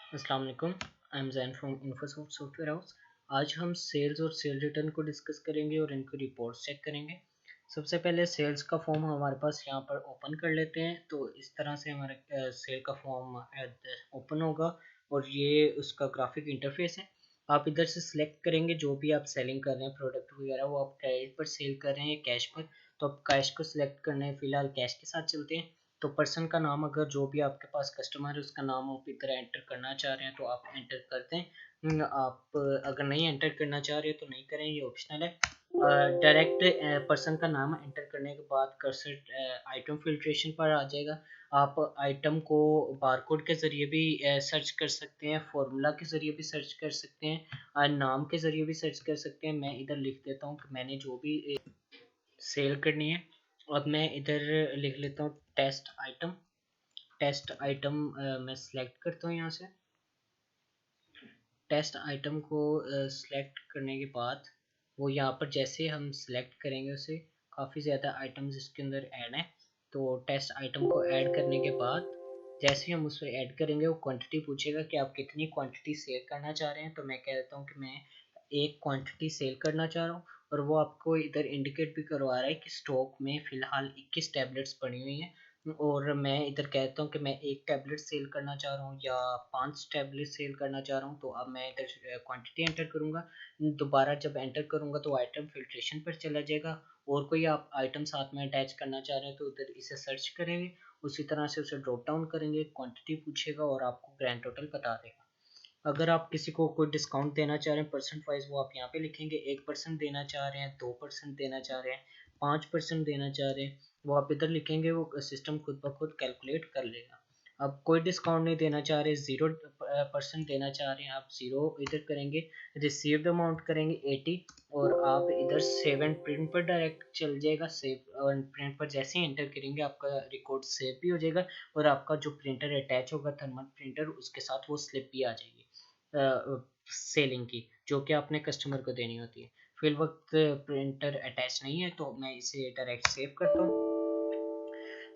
अस्सलाम वालेकुम। I am Jain from Infosoft software house. आज हम सेल्स और सेल रिटर्न को डिस्कस करेंगे और इनकी रिपोर्ट्स चेक करेंगे। सबसे पहले सेल्स का फॉर्म हमारे पास यहाँ पर ओपन कर लेते हैं। तो इस तरह से हमारा सेल का फॉर्म ओपन होगा और ये उसका ग्राफिक इंटरफेस है। आप इधर से सिलेक्ट करेंगे जो भी आप सेलिंग कर रहे हैं प्रोडक्ट वगैरह, वो आप क्रेडिट पर सेल कर रहे हैं या कैश पर। तो आप कैश को सिलेक्ट करना है, फिलहाल कैश के साथ चलते हैं। तो पर्सन का नाम, अगर जो भी आपके पास कस्टमर है उसका नाम आप इधर एंटर करना चाह रहे हैं तो आप एंटर करते हैं। आप अगर नहीं एंटर करना चाह रहे तो नहीं करें, ये ऑप्शनल है। डायरेक्ट पर्सन का नाम एंटर करने के बाद कर्सर आइटम फिल्ट्रेशन पर आ जाएगा। आप आइटम को बारकोड के ज़रिए भी सर्च कर सकते हैं, फॉर्मूला के ज़रिए भी सर्च कर सकते हैं, नाम के ज़रिए भी सर्च कर सकते हैं। मैं इधर लिख देता हूँ कि मैंने जो भी सेल करनी है। अब मैं इधर लिख लेता हूँ टेस्ट आइटम। टेस्ट आइटम मैं सिलेक्ट करता हूँ यहाँ से। टेस्ट आइटम को सिलेक्ट करने के बाद वो यहाँ पर जैसे हम सिलेक्ट करेंगे उसे काफ़ी ज़्यादा आइटम्स इसके अंदर ऐड हैं। तो टेस्ट आइटम को ऐड करने के बाद जैसे ही हम उस पर ऐड करेंगे वो क्वांटिटी पूछेगा कि आप कितनी क्वांटिटी सेल करना चाह रहे हैं। तो मैं कह देता हूँ कि मैं एक क्वांटिटी सेल करना चाह रहा हूँ। और वो आपको इधर इंडिकेट भी करवा रहा है कि स्टॉक में फ़िलहाल 21 टैबलेट्स पड़ी हुई हैं। और मैं इधर कहता हूँ कि मैं एक टैबलेट सेल करना चाह रहा हूँ या 5 टैबलेट सेल करना चाह रहा हूँ। तो अब मैं इधर क्वांटिटी एंटर करूँगा। दोबारा जब एंटर करूँगा तो आइटम फिल्ट्रेशन पर चला जाएगा। और कोई आप आइटम साथ में अटैच करना चाह रहे हैं तो उधर इसे सर्च करेंगे, उसी तरह से उसे ड्रॉप डाउन करेंगे, क्वांटिटी पूछेगा और आपको ग्रैंड टोटल बता देगा। अगर आप किसी को कोई डिस्काउंट देना चाह रहे हैं परसेंट वाइज, वो आप यहाँ पे लिखेंगे। 1% देना चाह रहे हैं, 2% देना चाह रहे हैं, 5% देना चाह रहे हैं, वो आप इधर लिखेंगे। वो सिस्टम खुद ब खुद कैलकुलेट कर लेगा। अब कोई डिस्काउंट नहीं देना चाह रहे, 0% देना चाह रहे हैं, आप 0 इधर करेंगे। रिसीव्ड अमाउंट करेंगे 80 और आप इधर सेव एंड प्रिंट पर डायरेक्ट चल जाएगा। सेव एंड प्रिंट पर जैसे ही एंटर करेंगे आपका रिकॉर्ड सेव भी हो जाएगा और आपका जो प्रिंटर अटैच होगा थर्मल प्रिंटर, उसके साथ वो स्लिप भी आ जाएगी सेलिंग की, जो कि आपने कस्टमर को देनी होती है। फिल वक्त प्रिंटर अटैच नहीं है तो मैं इसे डायरेक्ट सेव करता हूँ।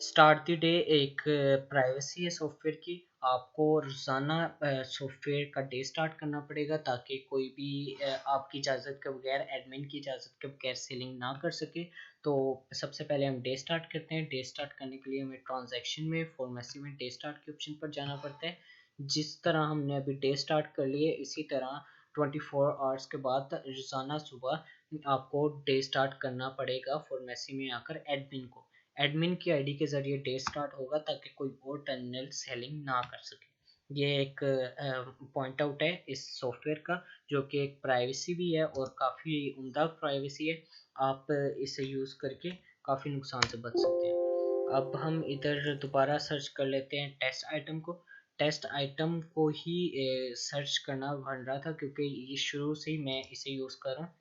स्टार्ट द डे एक प्राइवेसी है सॉफ्टवेयर की। आपको रोज़ाना सॉफ्टवेयर का डे स्टार्ट करना पड़ेगा ताकि कोई भी आपकी इजाज़त के बगैर, एडमिन की इजाज़त के बगैर सेलिंग ना कर सके। तो सबसे पहले हम डे स्टार्ट करते हैं। डे स्टार्ट करने के लिए हमें ट्रांजैक्शन में फार्मेसी में डे स्टार्ट के ऑप्शन पर जाना पड़ता है। जिस तरह हमने अभी डे स्टार्ट कर लिए इसी तरह 24 आवर्स के बाद रोज़ाना सुबह आपको डे स्टार्ट करना पड़ेगा फार्मेसी में आकर एडमिन को। एडमिन की आईडी के ज़रिए डे स्टार्ट होगा ताकि कोई और टर्मिनल सेलिंग ना कर सके। ये एक पॉइंट आउट है इस सॉफ्टवेयर का, जो कि एक प्राइवेसी भी है और काफ़ी उम्दा प्राइवेसी है। आप इसे यूज़ करके काफ़ी नुकसान से बच सकते हैं। अब हम इधर दोबारा सर्च कर लेते हैं टेस्ट आइटम को। टेस्ट आइटम को ही सर्च करना बन रहा था क्योंकि ये शुरू से ही मैं इसे यूज़ कर रहा हूँ।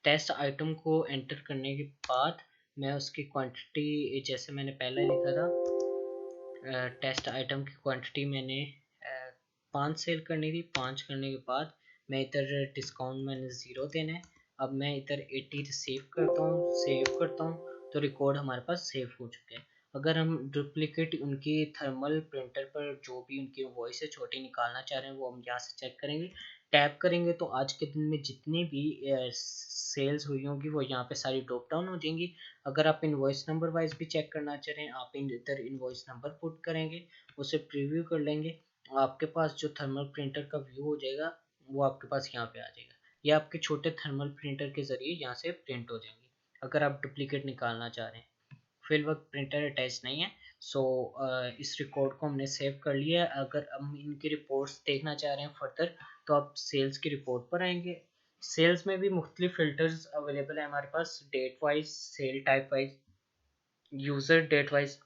टेस्ट आइटम को एंटर करने के बाद मैं उसकी क्वांटिटी जैसे मैंने पहले लिखा था, टेस्ट आइटम की क्वांटिटी मैंने 5 सेल करनी थी। 5 करने के बाद मैं इधर डिस्काउंट मैंने 0 देना है। अब मैं इधर 80 रिसीव करता हूँ, सेव करता हूँ तो रिकॉर्ड हमारे पास सेव हो चुके हैं। अगर हम डुप्लीकेट उनकी थर्मल प्रिंटर पर जो भी उनकी वॉइस है छोटी निकालना चाह रहे हैं वो हम यहाँ से चेक करेंगे। टैप करेंगे तो आज के दिन में जितनी भी सेल्स हुई होंगी वो यहाँ पे सारी ड्रॉप डाउन हो जाएंगी। अगर आप इनवॉइस नंबर वाइज भी चेक करना चाह रहे हैं, आप इधर इनवॉइस नंबर पुट करेंगे, उसे प्रीव्यू कर लेंगे। आपके पास जो थर्मल प्रिंटर का व्यू हो जाएगा वो आपके पास यहाँ पे आ जाएगा। ये आपके छोटे थर्मल प्रिंटर के ज़रिए यहाँ से प्रिंट हो जाएंगे अगर आप डुप्लीकेट निकालना चाह रहे हैं। फिल वक्त प्रिंटर अटैच नहीं है। सो इस रिकॉर्ड को हमने सेव कर लिया है। अगर हम इनकी रिपोर्ट्स देखना चाह रहे हैं फर्दर तो आप सेल्स की रिपोर्ट पर आएंगे। सेल्स में भी मुख्तलिफ फ़िल्टर्स अवेलेबल है हमारे पास, date wise, sale type wise, user date wise,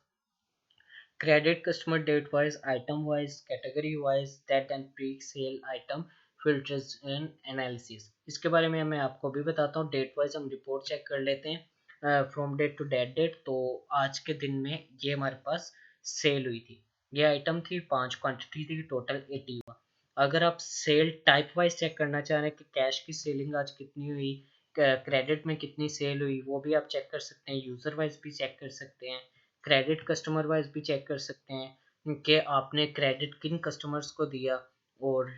credit customer date wise, item wise, category wise, that and pre sale item filters and analysis. इसके बारे में मैं आपको भी बताता हूँ। डेट वाइज हम रिपोर्ट चेक कर लेते हैं फ्रॉम डेट टू डेट। तो आज के दिन में ये हमारे पास सेल हुई थी। ये आइटम थी, 5 क्वांटिटी थी, टोटल 80 हुआ। अगर आप सेल टाइप वाइज चेक करना चाह रहे हैं कि कैश की सेलिंग आज कितनी हुई, क्रेडिट में कितनी सेल हुई, वो भी आप चेक कर सकते हैं। यूज़र वाइज भी चेक कर सकते हैं, क्रेडिट कस्टमर वाइज भी चेक कर सकते हैं। कि आपने क्रेडिट किन कस्टमर्स को दिया, और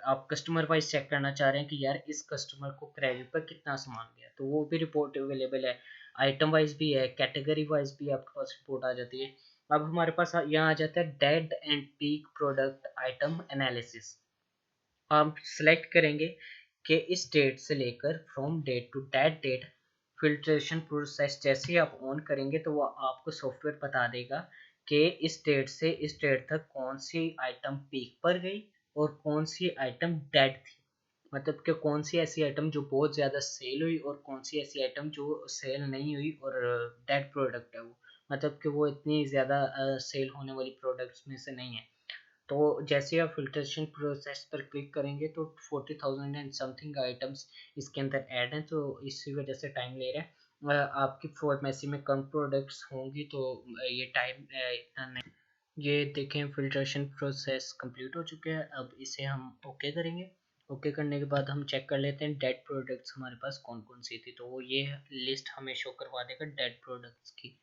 आप कस्टमर वाइज चेक करना चाह रहे हैं कि यार इस कस्टमर को क्रेडिट पर कितना सामान गया, तो वो भी रिपोर्ट अवेलेबल है। आइटम वाइज भी है, कैटेगरी वाइज भी आपके पास रिपोर्ट आ जाती है। अब हमारे पास यहाँ आ जाता है dead end peak product item analysis. आप सेलेक्ट करेंगे कि इस डेट से लेकर from date to that date filtration process जैसे ही आप ऑन करेंगे तो वो आपको सॉफ्टवेयर बता देगा कि इस डेट से इस डेट तक कौन सी आइटम पीक पर गई और कौन सी आइटम डेड थी। मतलब कि कौन सी ऐसी आइटम जो बहुत ज़्यादा सेल हुई और कौन सी ऐसी आइटम जो सेल नहीं हुई और डेड प्रोडक्ट है वो, मतलब कि वो इतनी ज़्यादा सेल होने वाली प्रोडक्ट्स में से नहीं है। तो जैसे आप फिल्ट्रेशन प्रोसेस पर क्लिक करेंगे तो 40,000 एंड समथिंग आइटम्स इसके अंदर ऐड हैं, तो इसी वजह से टाइम ले रहा है। आपकी फार्मेसी में कम प्रोडक्ट्स होंगी तो ये टाइम इतना नहीं। ये देखें फिल्ट्रेशन प्रोसेस कंप्लीट हो चुके हैं। अब इसे हम ओके करेंगे। ओके करने के बाद हम चेक कर लेते हैं डेड प्रोडक्ट्स हमारे पास कौन कौन सी थी, तो वो ये लिस्ट हमें शो करवा देगा डेड प्रोडक्ट्स की।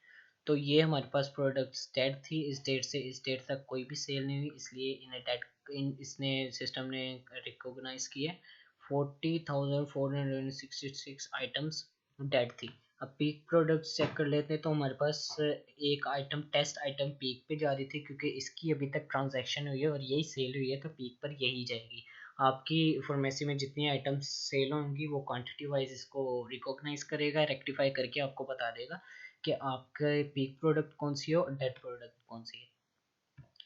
तो ये हमारे पास प्रोडक्ट्स डेड थी, इस डेट से इस डेट तक कोई भी सेल नहीं हुई, इसलिए इन्हें डेड इसने सिस्टम ने रिकॉग्नाइज किया। 40,466 आइटम्स डेड थी। अब पीक प्रोडक्ट्स चेक कर लेते हैं, तो हमारे पास एक आइटम टेस्ट आइटम पीक पे जा रही थी क्योंकि इसकी अभी तक ट्रांजैक्शन हुई है और यही सेल हुई है, तो पीक पर यही जाएगी। आपकी फार्मेसी में जितनी आइटम्स सेल होंगी वो क्वांटिटी वाइज इसको रिकॉग्नाइज करेगा, रेक्टिफाई करके आपको बता देगा कि आपके पीक प्रोडक्ट कौन सी है और डेड प्रोडक्ट कौन सी है।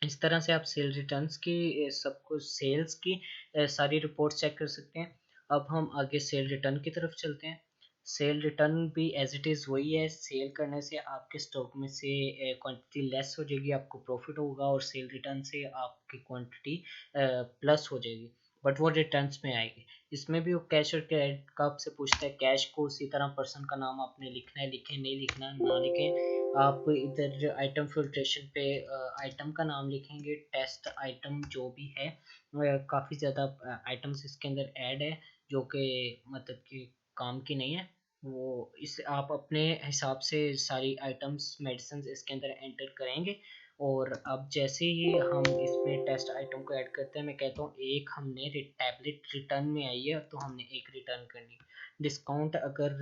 इस तरह से आप सेल रिटर्न्स की सब कुछ सेल्स की सारी रिपोर्ट चेक कर सकते हैं। अब हम आगे सेल रिटर्न की तरफ चलते हैं। सेल रिटर्न भी एज इट इज़ वही है, सेल करने से आपके स्टॉक में से क्वांटिटी लेस हो जाएगी, आपको प्रॉफिट होगा, और सेल रिटर्न से आपकी क्वांटिटी प्लस हो जाएगी, बट वो रिटर्न्स में आएगी। इसमें भी वो कैश और क्रेडिट का आपसे पूछता है, कैश को उसी तरह पर्सन का नाम आपने लिखना है, लिखें नहीं लिखना ना लिखें। आप इधर आइटम फिल्ट्रेशन पे आइटम का नाम लिखेंगे, टेस्ट आइटम जो भी है, काफ़ी ज़्यादा आइटम्स इसके अंदर ऐड है जो कि मतलब कि काम की नहीं है। वो इस आप अपने हिसाब से सारी आइटम्स मेडिसिन इसके अंदर एंटर करेंगे। और अब जैसे ही हम इसमें टेस्ट आइटम को ऐड करते हैं, मैं कहता हूँ एक हमने टैबलेट रिटर्न में आई है तो हमने एक रिटर्न करनी। डिस्काउंट अगर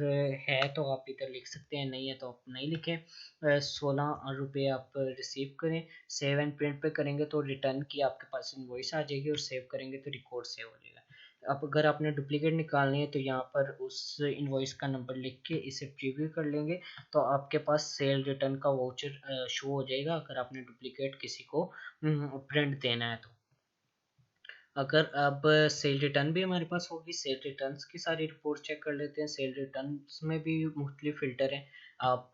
है तो आप इधर लिख सकते हैं, नहीं है तो आप नहीं लिखें। 16 रुपये आप रिसीव करें। सेव एंड प्रिंट पे करेंगे तो रिटर्न की आपके पास इनवॉइस आ जाएगी, और सेव करेंगे तो रिकॉर्ड सेव हो जाएगा। अब अगर आपने डुप्लीकेट निकालनी है तो यहाँ पर उस इनवॉइस का नंबर लिख के इसे प्रीव्यू कर लेंगे, तो आपके पास सेल रिटर्न का वाउचर शो हो जाएगा अगर आपने डुप्लीकेट किसी को प्रिंट देना है तो। अगर अब सेल रिटर्न भी हमारे पास होगी, सेल रिटर्न्स की सारी रिपोर्ट चेक कर लेते हैं। सेल रिटर्न्स में भी मुख्तलिफ फ़िल्टर हैं। आप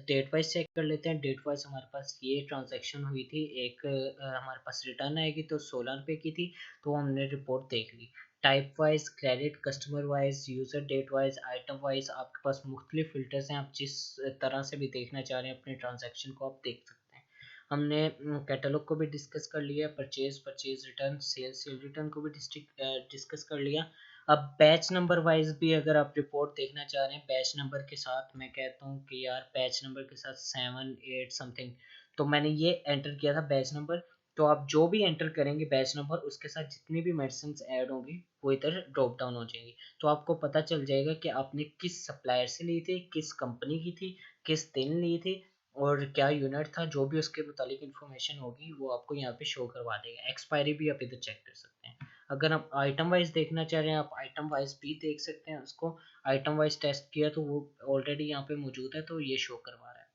डेट वाइज चेक कर लेते हैं। डेट वाइज हमारे पास ये ट्रांजैक्शन हुई थी, एक हमारे पास रिटर्न आएगी तो 16 रुपये की थी, तो हमने रिपोर्ट देख ली। Type wise, credit, customer wise, user date wise, item wise आपके पास मुख्तलिफ फ़िल्टर्स हैं। आप जिस तरह से भी देखना चाह रहे हैं अपने ट्रांजैक्शन को आप देख सकते हैं। हमने कैटलॉग को भी डिस्कस कर लिया, परचेज रिटर्न, सेल रिटर्न को भी डिस्कस कर लिया। अब बैच नंबर वाइज भी अगर आप रिपोर्ट देखना चाह रहे हैं बैच नंबर के साथ, मैं कहता हूँ कि यार बैच नंबर के साथ 7 8 समथिंग, तो मैंने ये एंटर किया था बैच नंबर। तो आप जो भी एंटर करेंगे बैच नंबर, उसके साथ जितनी भी मेडिसिन ऐड होंगी वो इधर ड्रॉप डाउन हो जाएंगी, तो आपको पता चल जाएगा कि आपने किस सप्लायर से ली थी, किस कंपनी की थी, किस दिन ली थी, और क्या यूनिट था। जो भी उसके मुतालिक इन्फॉर्मेशन होगी वो आपको यहाँ पे शो करवा देगा। एक्सपायरी भी आप इधर चेक कर सकते हैं। अगर आप आइटम वाइज देखना चाह रहे हैं आप आइटम वाइज भी देख सकते हैं उसको। आइटम वाइज टेस्ट किया तो वो ऑलरेडी यहाँ पे मौजूद है, तो ये शो करवा रहा है।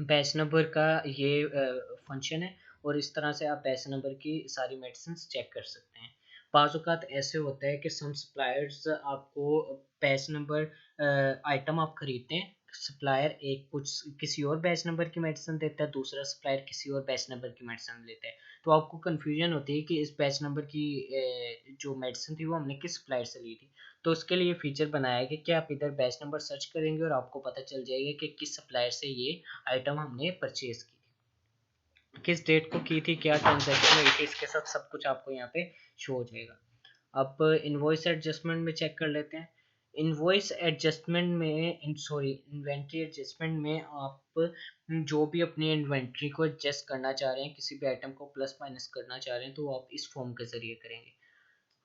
बैच नंबर का ये फंक्शन है, और इस तरह से आप बैच नंबर की सारी मेडिसिन चेक कर सकते हैं। बाज़ औक़ात ऐसे होता है कि सम सप्लायर्स आपको बैच नंबर आइटम आप खरीदते हैं, सप्लायर एक कुछ किसी और बैच नंबर की मेडिसिन देता है, दूसरा सप्लायर किसी और बैच नंबर की मेडिसिन लेता है, तो आपको कन्फ्यूजन होती है कि इस बैच नंबर की जो मेडिसिन थी वो हमने किस सप्लायर से ली थी। तो उसके लिए फीचर बनाया गया कि आप इधर बैच नंबर सर्च करेंगे और आपको पता चल जाएगा कि किस सप्लायर से ये आइटम हमने परचेज की थी, किस डेट को की थी, क्या ट्रांजैक्शन हुई थी, इसके साथ सब कुछ आपको यहाँ पे शो हो जाएगा। अब इनवॉइस एडजस्टमेंट में चेक कर लेते हैं। इनवॉइस एडजस्टमेंट में इन्वेंट्री एडजस्टमेंट में आप जो भी अपनी इन्वेंट्री को एडजस्ट करना चाह रहे हैं, किसी भी आइटम को प्लस माइनस करना चाह रहे हैं, तो आप इस फॉर्म के ज़रिए करेंगे।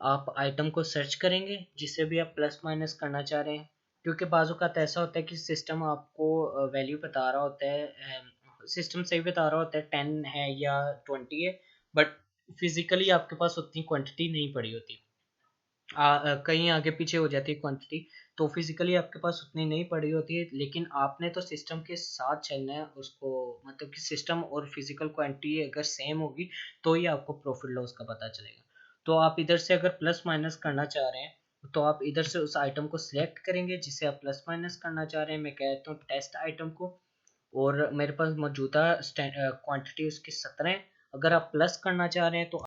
आप आइटम को सर्च करेंगे जिसे भी आप प्लस माइनस करना चाह रहे हैं, क्योंकि बाज़ औक़ात ऐसा होता है कि सिस्टम आपको वैल्यू बता रहा होता है, सिस्टम सही बता रहा होता है 10 है या 20 है, बट फिज़िकली आपके पास उतनी क्वांटिटी नहीं पड़ी होती, कहीं आगे पीछे हो जाती है क्वांटिटी, तो फिजिकली आपके पास उतनी नहीं पड़ी होती है, लेकिन आपने तो सिस्टम के साथ चलना है उसको, मतलब कि सिस्टम और फिजिकल क्वांटिटी अगर सेम होगी तो ही आपको प्रॉफिट लॉस का पता चलेगा। तो आप इधर से अगर प्लस माइनस करना चाह रहे हैं तो आप इधर से उस आइटम को सिलेक्ट करेंगे जिसे आप प्लस माइनस करना चाह रहे हैं। मैं कहता हूँ टेस्ट आइटम को, और मेरे पास मौजूदा क्वांटिटी उसकी 17 है। अगर आप प्लस करना चाह रहे हैं तो